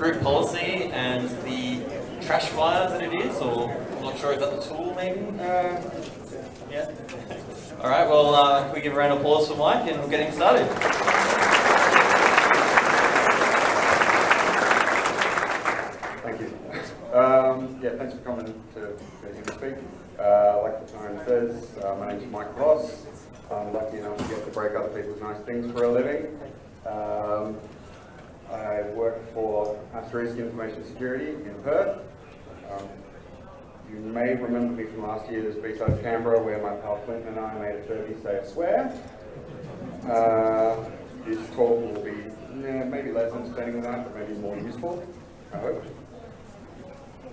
group policy and the trash fire that it is, or I'm not sure, is that the tool maybe? Yeah. All right, well, can we give a round of applause for Mike and we're getting started. Thank you. Yeah, thanks for coming to hear me speak. Like the time says, my name is Mike Ross. I'm lucky enough to get to break other people's nice things for a living. I work for Registry Information Security in Perth. You may remember me from last year's BSides Canberra, where my pal Clinton and I made a derby say a swear. This talk will be maybe less entertaining than that, but maybe more useful, I hope.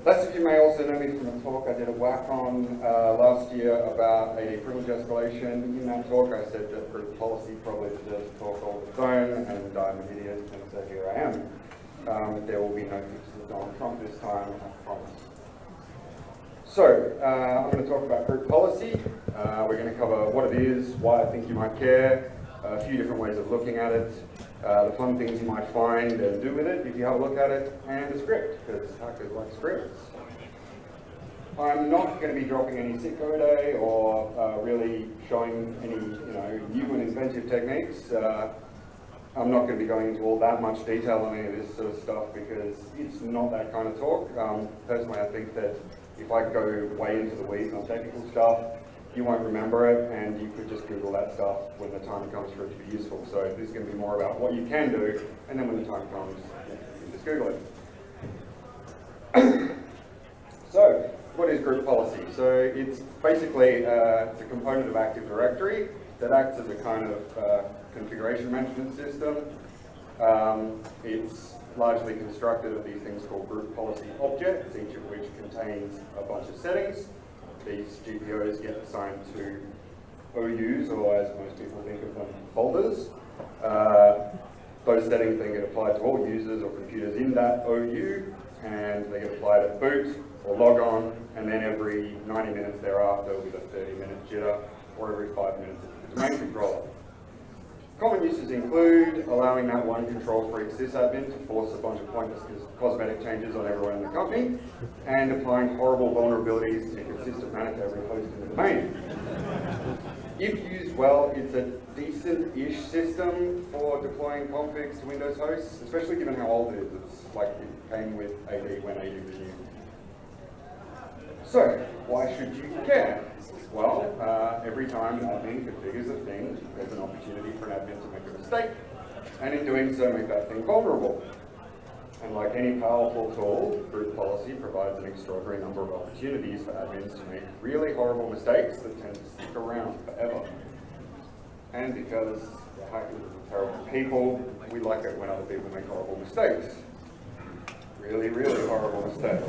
Less of you may also know me from a talk I did a whack on last year about a privilege escalation. In that talk I said that group policy probably deserves a talk all its own, and I'm an idiot, and so here I am. There will be no pictures of Donald Trump this time, I promise. So, I'm going to talk about group policy. We're going to cover what it is, why I think you might care, a few different ways of looking at it, the fun things you might find and do with it if you have a look at it, and the script, because hackers like scripts. I'm not going to be dropping any sicko day or really showing any new and inventive techniques. I'm not going to be going into all that much detail on any of this sort of stuff because it's not that kind of talk. Personally, I think that if I go way into the weeds on technical stuff, you won't remember it, and you could just Google that stuff when the time comes for it to be useful. So this is going to be more about what you can do, and then when the time comes, you can just Google it. So, what is group policy? So it's basically it's a component of Active Directory that acts as a kind of configuration management system. It's largely constructed of these things called group policy objects, each of which contains a bunch of settings. These GPOs get assigned to OUs, or as most people think of them, folders. Those settings then get applied to all users or computers in that OU, and they get applied at boot or log on, and then every 90 minutes thereafter with a 30-minute jitter, or every 5 minutes of the domain controller. Common uses include allowing that one control freak sysadmin to force a bunch of pointless cosmetic changes on everyone in the company, and applying horrible vulnerabilities in a consistent manner to every host in the domain. If used well, it's a decent-ish system for deploying configs to Windows hosts, especially given how old it is. It's like it came with AD when AD was new. So, why should you care? Well, every time an admin configures a thing, there's an opportunity for an admin to make a mistake, and in doing so, make that thing vulnerable. And like any powerful tool, group policy provides an extraordinary number of opportunities for admins to make really horrible mistakes that tend to stick around forever. And because hackers are terrible people, we like it when other people make horrible mistakes. Really, really horrible mistakes.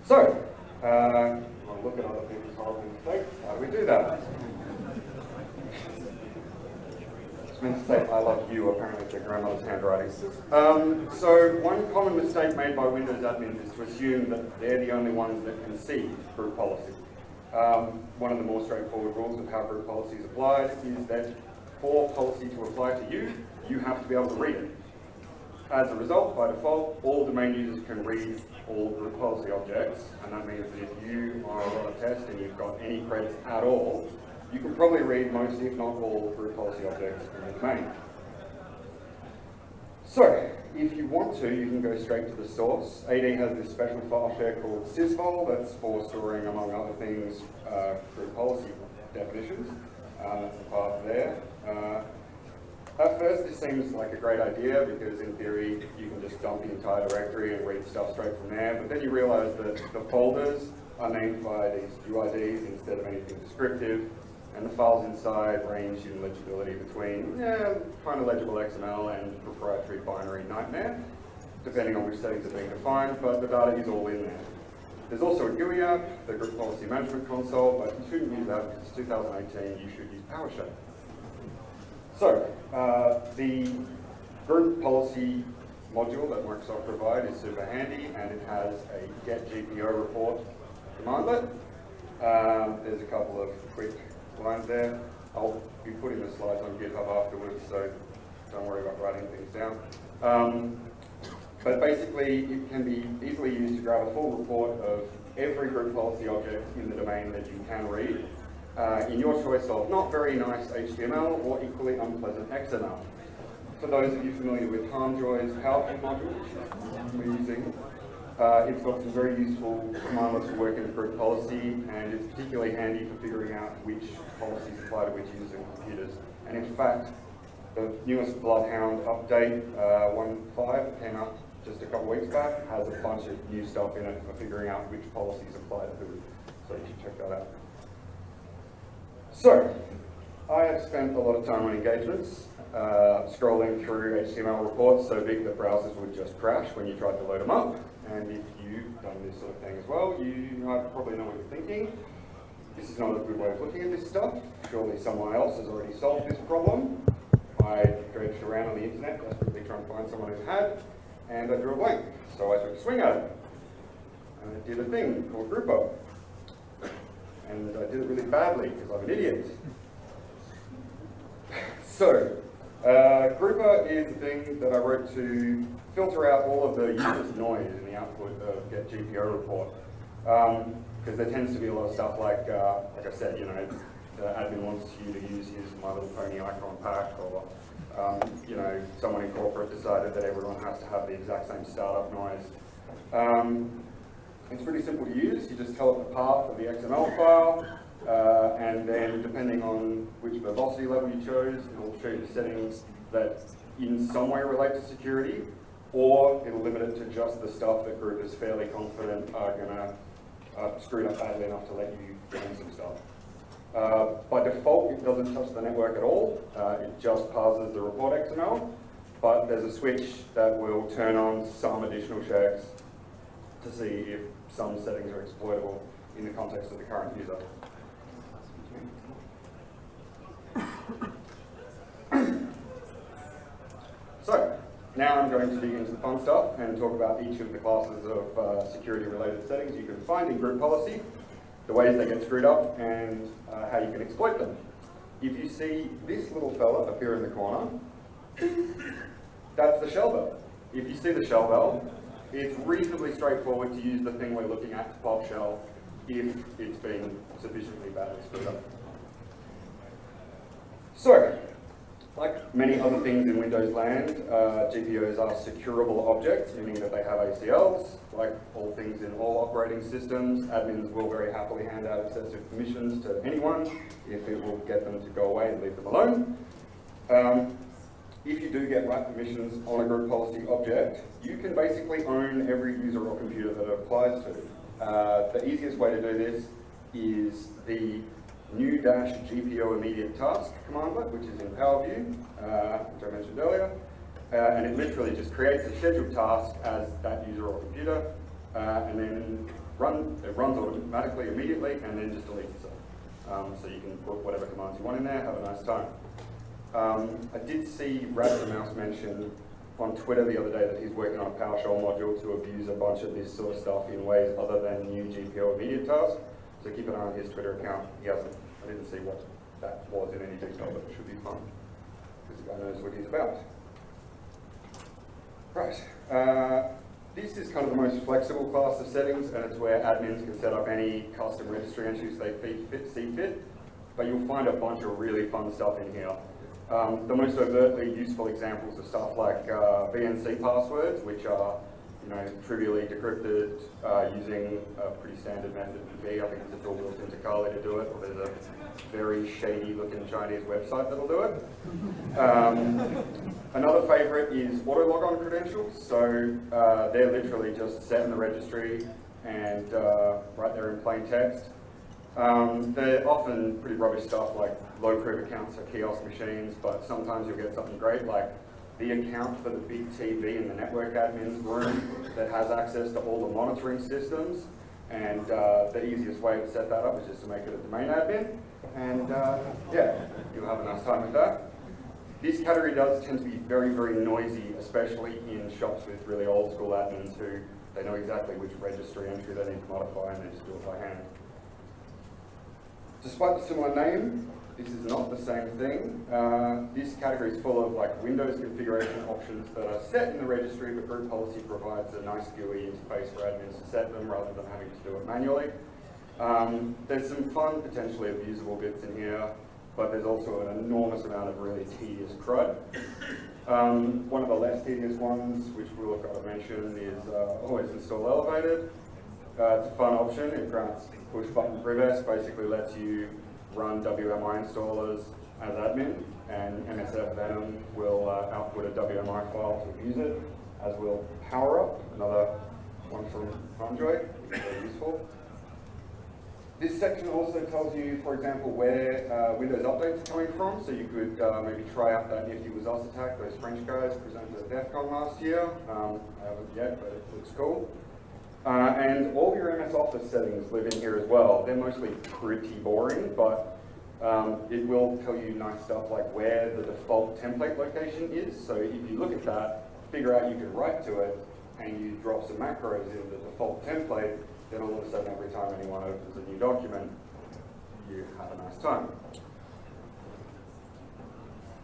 So, we'll look at other people's horrible mistakes. How do we do that? It's meant to say, I love you, apparently it's their grandmother's handwriting. So, one common mistake made by Windows admins is to assume that they're the only ones that can see group policy. One of the more straightforward rules of how group policy is applied is that for policy to apply to you, you have to be able to read it. As a result, by default, all domain users can read all group policy objects, and that means that if you are on a test and you've got any credits at all, you can probably read most, if not all, group policy objects in the domain. So, if you want to, you can go straight to the source. AD has this special file share called sysvol that's for storing, among other things, group policy definitions. That's the path there. At first, this seems like a great idea because, in theory, you can just dump the entire directory and read stuff straight from there. But then you realize that the folders are named by these UIDs instead of anything descriptive, and the files inside range in legibility between kind of legible XML and proprietary binary nightmare, depending on which settings are being defined. But the data is all in there. There's also a GUI app, the Group Policy Management Console, but you shouldn't use that because it's 2018. You should use PowerShell. So, the group policy module that Microsoft provides is super handy, and it has a get GPO report commandlet. There's a couple of quick lines there. I'll be putting the slides on GitHub afterwards, so don't worry about writing things down. But basically, it can be easily used to grab a full report of every group policy object in the domain that you can read, in your choice of not very nice HTML or equally unpleasant XML. For those of you familiar with Harmjoy's PowerPoint module, which we're using, it's got some very useful commandlets for working with group policy, and it's particularly handy for figuring out which policies apply to which users and computers. And in fact, the newest Bloodhound update, 1.5, that came out just a couple of weeks back, has a bunch of new stuff in it for figuring out which policies apply to who. So you should check that out. So, I have spent a lot of time on engagements, scrolling through HTML reports so big that browsers would just crash when you tried to load them up. And if you've done this sort of thing as well, you probably know what you're thinking. This is not a good way of looking at this stuff. Surely someone else has already solved this problem. I dredged around on the internet desperately trying to find someone who had, and I drew a blank. So I took a swing at it. And I did a thing called Grouper. And I did it really badly because I'm an idiot. So, Grouper is a thing that I wrote to filter out all of the user's noise in the output of Get GPO report. Because there tends to be a lot of stuff like I said, you know, the admin wants you to use his My Little Pony icon pack, or you know, someone in corporate decided that everyone has to have the exact same startup noise. It's pretty simple to use. You just tell it the path of the XML file, and then depending on which verbosity level you chose, it'll show you the settings that in some way relate to security, or it'll limit it to just the stuff that group is fairly confident are gonna screw it up badly enough to let you get in some stuff. By default, it doesn't touch the network at all. It just parses the report XML, but there's a switch that will turn on some additional checks to see if some settings are exploitable in the context of the current user. So, now I'm going to dig into the fun stuff and talk about each of the classes of security-related settings you can find in group policy, the ways they get screwed up, and how you can exploit them. If you see this little fella appear in the corner, that's the shell bell. If you see the shell bell, it's reasonably straightforward to use the thing we're looking at to pop shell if it's been sufficiently badly screwed up. So, like many other things in Windows land, GPOs are securable objects, meaning that they have ACLs. Like all things in all operating systems, admins will very happily hand out excessive permissions to anyone if it will get them to go away and leave them alone. If you do get write permissions on a group policy object, you can basically own every user or computer that it applies to. The easiest way to do this is the new-GPO immediate task commandlet, which is in PowerView, which I mentioned earlier. And it literally just creates a scheduled task as that user or computer, and then it runs automatically immediately, and then just deletes itself. So you can put whatever commands you want in there, have a nice time. I did see Rabbit Mouse mention on Twitter the other day that he's working on a PowerShell module to abuse a bunch of this sort of stuff in ways other than new GPO immediate task. So keep an eye on his Twitter account. I didn't see what that was in any detail, but it should be fun because the guy knows what he's about. Right. This is kind of the most flexible class of settings, and it's where admins can set up any custom registry entries they see fit. But you'll find a bunch of really fun stuff in here. The most overtly useful examples are stuff like BNC passwords, which are trivially decrypted using a pretty standard method to be. I think there's a tool built into Kali to do it, or there's a very shady looking Chinese website that'll do it. Another favorite is auto logon credentials. So they're literally just set in the registry and right there in plain text. They're often pretty rubbish stuff like low proof accounts or kiosk machines, but sometimes you'll get something great like the account for the big TV in the network admin's room that has access to all the monitoring systems. And the easiest way to set that up is just to make it a domain admin. And yeah, you'll have a nice time with that. This category does tend to be very, very noisy, especially in shops with really old school admins who they know exactly which registry entry they need to modify and they just do it by hand. Despite the similar name, this is not the same thing. This category is full of like Windows configuration options that are set in the registry, but group policy provides a nice GUI interface for admins to set them rather than having to do it manually. There's some fun, potentially abusable bits in here, but there's also an enormous amount of really tedious crud. One of the less tedious ones, which we'll have got to mention, is always install elevated. It's a fun option. It grants push button prevest, basically lets you run WMI installers as admin, and MSF Venom will output a WMI file to use it, as will PowerUp, another one from Funjoy, which is very useful. This section also tells you, for example, where Windows updates are coming from, so you could maybe try out that nifty was us attack, those French guys presented at DEF CON last year. I haven't yet, but it looks cool. And all your MS Office settings live in here as well. They're mostly pretty boring, but it will tell you nice stuff like where the default template location is. So if you look at that, figure out you can write to it, and you drop some macros in the default template, then all of a sudden every time anyone opens a new document, you have a nice time.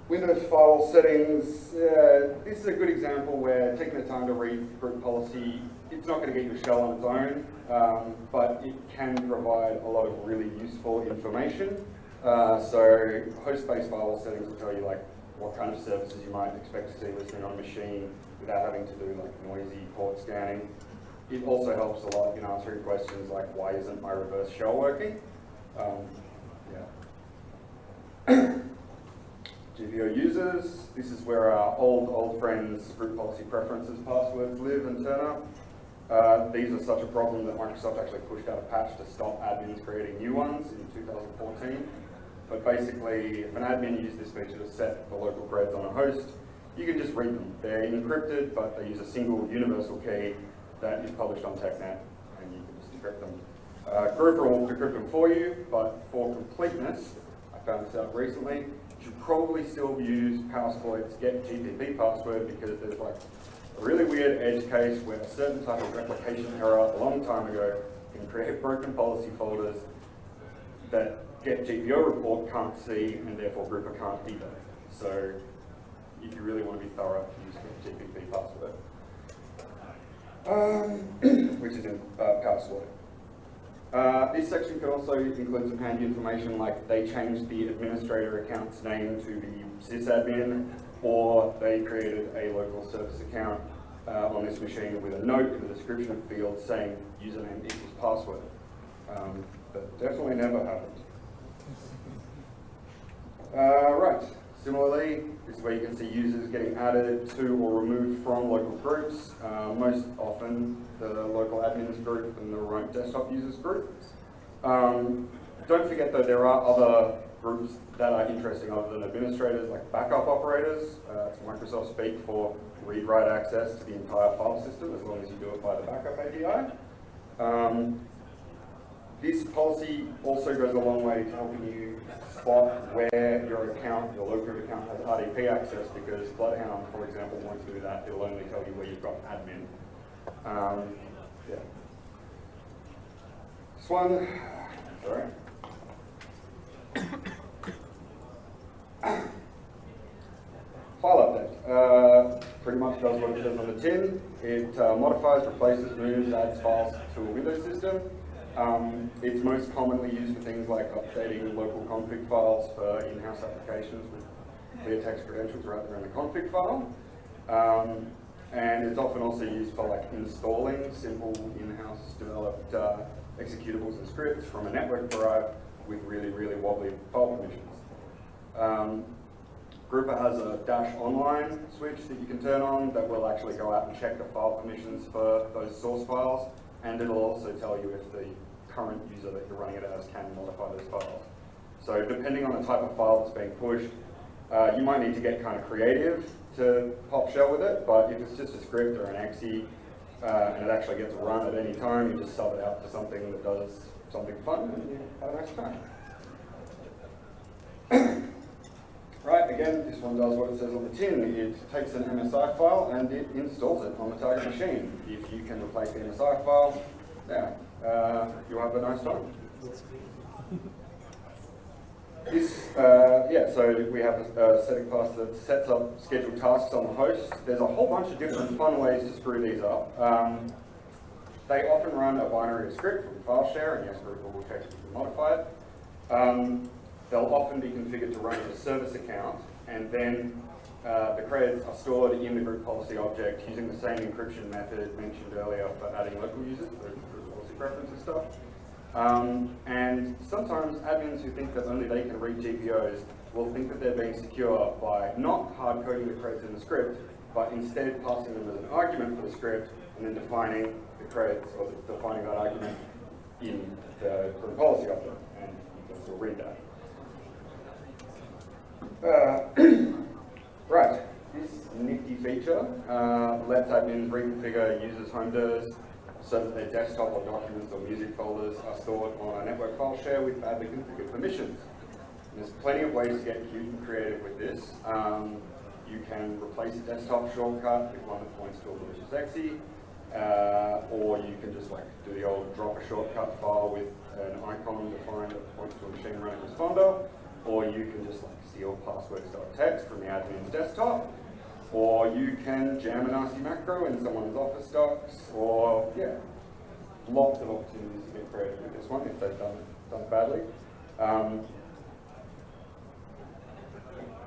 Windows file settings, this is a good example where taking the time to read group policy, it's not going to get you a shell on its own, but it can provide a lot of really useful information. So host-based firewall settings will tell you like what kind of services you might expect to see listening on a machine without having to do like noisy port scanning. It also helps a lot in answering questions like why isn't my reverse shell working? GPO users, this is where our old friends group policy preferences passwords live and turn up. These are such a problem that Microsoft actually pushed out a patch to stop admins creating new ones in 2014. But basically, if an admin used this feature to set the local creds on a host, you can just read them. They're encrypted, but they use a single universal key that is published on TechNet, and you can just decrypt them. Grouper will decrypt them for you, but for completeness, I found this out recently, you should probably still use PowerSploit's get GPP password because there's like a really weird edge case where a certain type of replication error a long time ago can create broken policy folders that get GPO report can't see and therefore Grouper can't either. So if you really want to be thorough, use get GPP password. Which is in PowerSploit. This section could also include some handy information like they changed the administrator account's name to the sysadmin, or they created a local service account on this machine with a note in the description field saying username equals password. That definitely never happened. Right. Similarly, this is where you can see users getting added to or removed from local groups. Most often, the local admins group and the remote desktop users group. Don't forget though, there are other groups that are interesting other than administrators, like backup operators. It's Microsoft speak for read-write access to the entire file system, as long as you do it by the backup API. This policy also goes a long way to helping you spot where your account, your local account, has RDP access, because Bloodhound, for example, won't do that. It'll only tell you where you've got admin. Yeah. This one, sorry. File update. Pretty much does what it says on the tin. It modifies, replaces, moves, adds files to a Windows system. It's most commonly used for things like updating local config files for in-house applications with clear text credentials rather than a config file. And it's often also used for like installing simple in-house developed executables and scripts from a network drive with really, really wobbly file permissions. Grouper has a -online switch that you can turn on that will actually go out and check the file permissions for those source files, and it'll also tell you if the current user that you're running it as can modify those files. So depending on the type of file that's being pushed, you might need to get kind of creative to pop shell with it, but if it's just a script or an exe and it actually gets run at any time, you just sub it out to something that does something fun and you have a nice time. Right, again, this one does what it says on the tin. It takes an MSI file and it installs it on the target machine. If you can replace the MSI file, yeah, you'll have a nice time. So we have a setting class that sets up scheduled tasks on the host. There's a whole bunch of different fun ways to screw these up. They often run a binary script from file share, and yes, group will check if you can modify it. They'll often be configured to run in a service account, and then the credits are stored in the group policy object using the same encryption method mentioned earlier for adding local users, the group policy preferences stuff. And sometimes admins who think that only they can read GPOs will think that they're being secure by not hard coding the credits in the script, but instead passing them as an argument for the script and then defining the credits or defining that argument in the group policy object. And you can still read that. Right, this nifty feature lets admins reconfigure users' home dir's so that their desktop or documents or music folders are stored on a network file share with badly configured permissions. And there's plenty of ways to get cute and creative with this. You can replace a desktop shortcut with one that points to a malicious exe, or you can just do the old drop a shortcut file with an icon defined that points to a machine running responder, or you can just steal passwords.txt from the admin's desktop, or you can jam a nasty macro in someone's office docs, or lots of opportunities to get creative with this one if they've done it badly.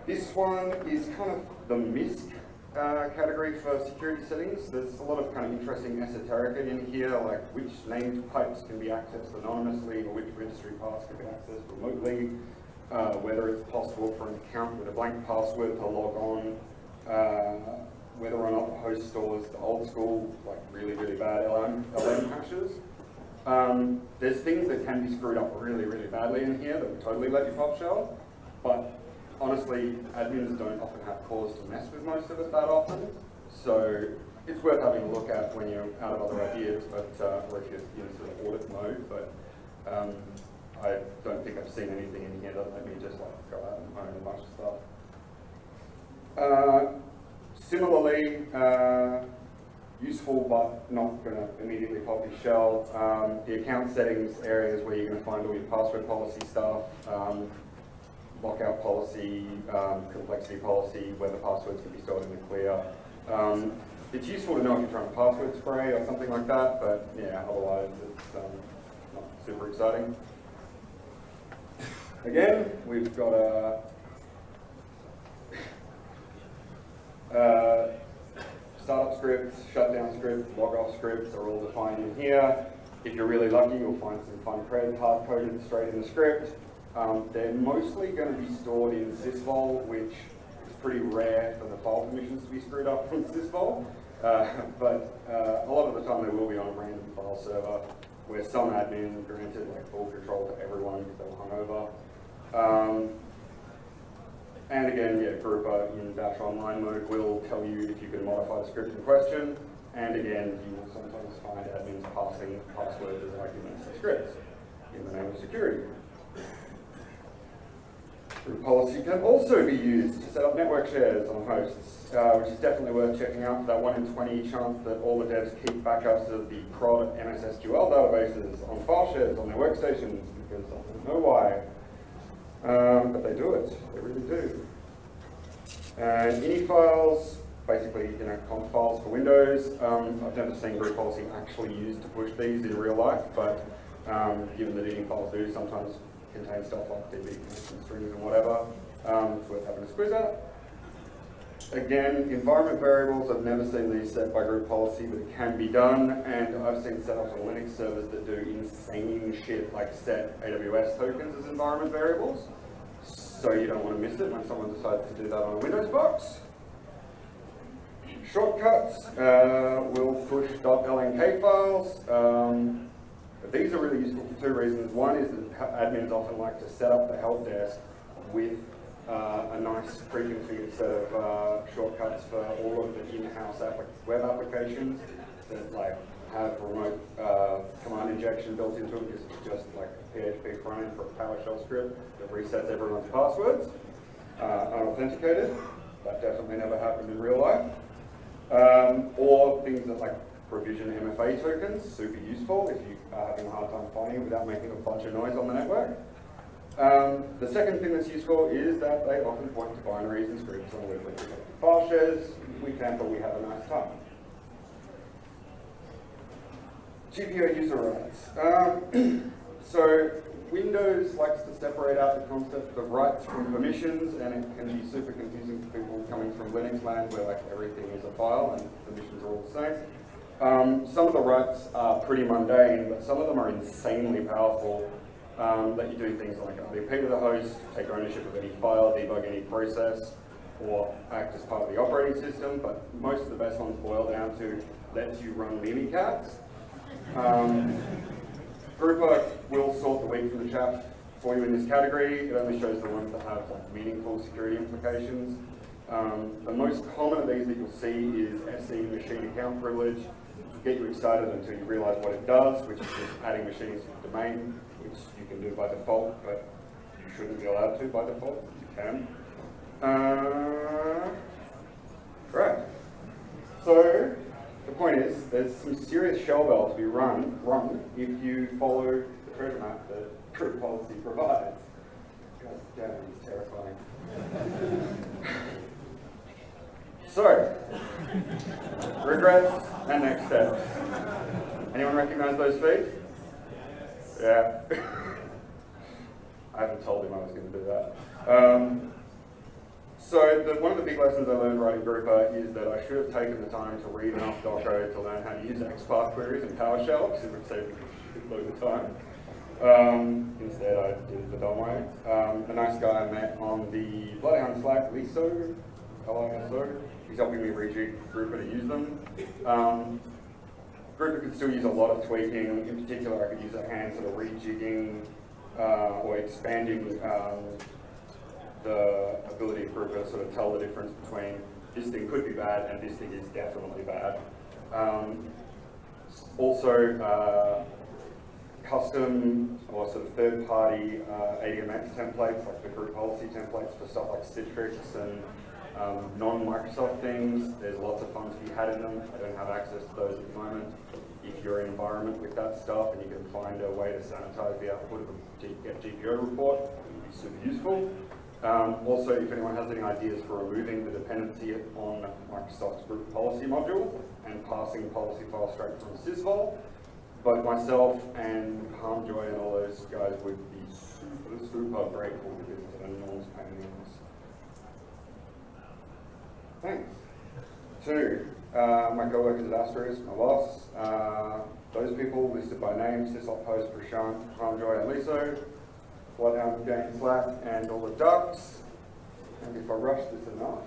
This one is kind of the MISC category for security settings. There's a lot of kind of interesting esoterica in here, like which named pipes can be accessed anonymously, or which registry paths can be accessed remotely, whether it's possible for an account with a blank password to log on, whether or not the host stores the old school, really, really bad LM hashes. There's things that can be screwed up really, really badly in here that would totally let you pop shell, but honestly, admins don't often have cause to mess with most of it that often, so it's worth having a look at when you're out of other ideas, but or if you're in sort of audit mode, but I don't think I've seen anything in here that let me just go out and own a bunch of stuff. Similarly, useful but not going to immediately pop your shell. The account settings areas where you're going to find all your password policy stuff, lockout policy, complexity policy, whether passwords can be stored in the clear. It's useful to know if you're trying to password spray or something like that, but otherwise it's not super exciting. Again, we've got a startup scripts, shutdown scripts, log off scripts are all defined in here. If you're really lucky, you'll find some fun creds hard-coded straight in the script. They're mostly going to be stored in sysvol, which is pretty rare for the file permissions to be screwed up from sysvol. But a lot of the time they will be on a random file server where some admin granted full control to everyone because they were hungover. And again, Grouper in Bash Online mode will tell you if you can modify the script in question. And again, you will sometimes find admins passing passwords as arguments to scripts in the name of security. Group policy can also be used to set up network shares on hosts, which is definitely worth checking out for that 1 in 20 chance that all the devs keep backups of the prod MSSQL databases on file shares on their workstations, because I don't know why. But they do it, they really do. And ini files, basically conf files for Windows. I've never seen group policy actually used to push these in real life, but given that ini files do sometimes contain stuff like DB connection strings and whatever, it's worth having a squeeze at. Again, environment variables, I've never seen these set by group policy, but it can be done, and I've seen setups on Linux servers that do insane shit like set AWS tokens as environment variables, so you don't want to miss it when someone decides to do that on a Windows box. Shortcuts will push .lnk files. These are really useful for two reasons. One is that admins often like to set up the help desk with a nice pre-configured set of shortcuts for all of the in-house web applications that have remote command injection built into them, because it's just like a PHP front end for a PowerShell script that resets everyone's passwords unauthenticated. That definitely never happened in real life. Or things that provision MFA tokens, super useful if you are having a hard time finding it without making a bunch of noise on the network. The second thing that's useful is that they often point to binaries and scripts on weekly file shares. We camp, but we have a nice time. GPO user rights. So Windows likes to separate out the concept of rights from permissions, and it can be super confusing for people coming from Linux land where like everything is a file and permissions are all the same. Some of the rights are pretty mundane, but some of them are insanely powerful. Let you do things like RDP to the host, take ownership of any file, debug any process, or act as part of the operating system, but most of the best ones boil down to lets you run Mimikatz. Grouper will sort the wheat from the chaff for you in this category. It only shows the ones that have like, meaningful security implications. The most common of these that you'll see is SE machine account privilege. It'll get you excited until you realize what it does, which is just adding machines to the domain, which you can do by default, but you shouldn't be allowed to by default. You can. Right. So the point is, there's some serious shell bell to be run if you follow the treasure map that group policy provides. God damn, it's terrifying. So, regrets and next steps. Anyone recognize those feet? Yeah. I haven't told him I was going to do that. One of the big lessons I learned writing Grouper is that I should have taken the time to read enough Docker to learn how to use XPath queries and PowerShell, because it would save me a load of time. Instead, I did it the dumb way. A nice guy I met on the Bloodhound Slack, Liso, L-I-S-O, he's helping me rejig Grouper to use them. Grouper could still use a lot of tweaking. In particular, I could use a hand sort of rejigging or expanding the ability of Grouper to sort of tell the difference between this thing could be bad and this thing is definitely bad. Also, custom or sort of third-party ADMX templates, like the group policy templates for stuff like Citrix and non-Microsoft things. There's lots of fun to be had in them. I don't have access to those at the moment. If you're in an environment with that stuff and you can find a way to sanitize the output of a GPO report, it would be super useful. Also, if anyone has any ideas for removing the dependency on Microsoft's group policy module and passing the policy file straight from sysvol, both myself and Harmjoy and all those guys would be super grateful because it's an enormous pain in the ass. Thanks. 2, my co-workers at Asterisk, my boss, those people listed by name, Sysop Host, Prashant, Harmjoy and Liso, Bloodhound Game Slack, and all the ducks. And if I rush this enough,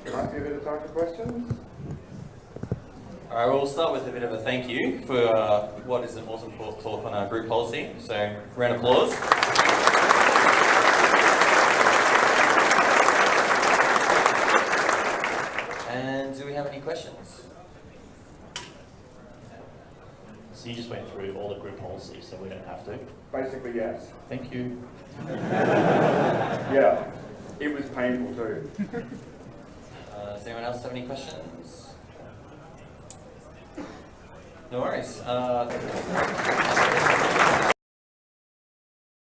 there might be a bit of time for questions. All right, well, we'll start with a bit of a thank you for what is an awesome talk on our group policy. So, round of applause. And do we have any questions? So you just went through all the group policies, so we don't have to? Basically, yes. Thank you. Yeah, it was painful too. Does anyone else have any questions? No worries.